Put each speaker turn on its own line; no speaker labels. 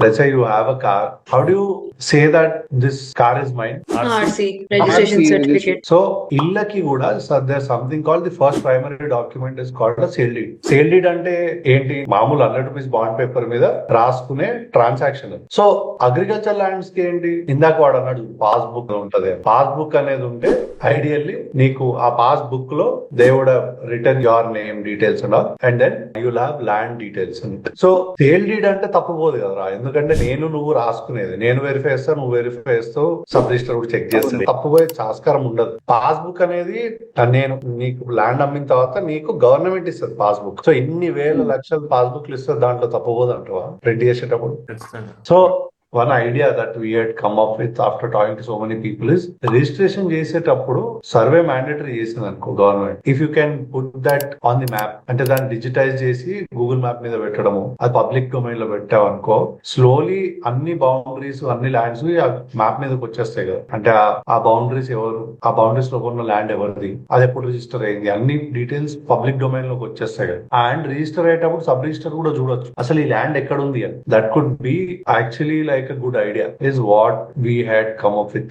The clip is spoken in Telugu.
let's say you have a car, how do you say that this car is mine?
RC, registration certificate.
So ఇళ్ళకి కూడా there's something called the first primary document is called a sale deed. Sale deed అంటే ఏంటి? మామూలు 100 రూపీస్ బాండ్ పేపర్ మీద రాసుకునే ట్రాన్సాక్షన్. సో అగ్రికల్చర్ ల్యాండ్స్ కి ఏంటి? ఇందాక వాడు అన్నాడు పాస్బుక్ ఉంటది. పాస్బుక్ అనేది ఉంటే ఐడియల్లీ నీకు ఆ పాస్ బుక్ లో they would return your name details and then you'll have land details. So sale deed అంటే తప్పపోదు కదరా, ఎందుకంటే నువ్వు రాసుకునేది, నేను వెరిఫై చేస్తా, నువ్వు వెరిఫై చేస్తావు, సబ్ రిజిస్టర్ కూడా చెక్ చేస్తాను, తప్పుపోయే ఆస్కారం ఉండదు. పాస్బుక్ అనేది నేను నీకు ల్యాండ్ అమ్మిన తర్వాత నీకు గవర్నమెంట్ ఇస్తుంది పాస్బుక్. సో ఇన్ని వేల లక్షల పాస్బుక్లు ఇస్తుంది, దాంట్లో తప్పపోదు అంటవా ప్రింట్ చేసేటప్పుడు? So one idea that we had come up with after talking to so many people is registration చేసేటప్పుడు సర్వే మ్యాండేటరీ చేసింది అనుకో government. If you can put that on the map, అంటే దాన్ని డిజిటైజ్ చేసి గూగుల్ మ్యాప్ మీద పెట్టడము, అది పబ్లిక్ డొమైన్ లో పెట్టావు అనుకో, స్లోలీ అన్ని బౌండరీస్ అన్ని ల్యాండ్స్ ఆ మ్యాప్ మీదకి వచ్చేస్తాయి కదా. అంటే ఆ బౌండరీస్ ఎవరు, ఆ బౌండరీస్ లో ఉన్న ల్యాండ్ ఎవరిది, అది ఎప్పుడు రిజిస్టర్ అయింది, అన్ని డీటెయిల్స్ పబ్లిక్ డొమైన్ లోకి వచ్చేస్తాయి కదా. అండ్ రిజిస్టర్ అయ్యేటప్పుడు సబ్ రిజిస్టర్ కూడా చూడొచ్చు అసలు ఈ ల్యాండ్ ఎక్కడ ఉంది అని. That could be actually like a good idea is what we had come up with.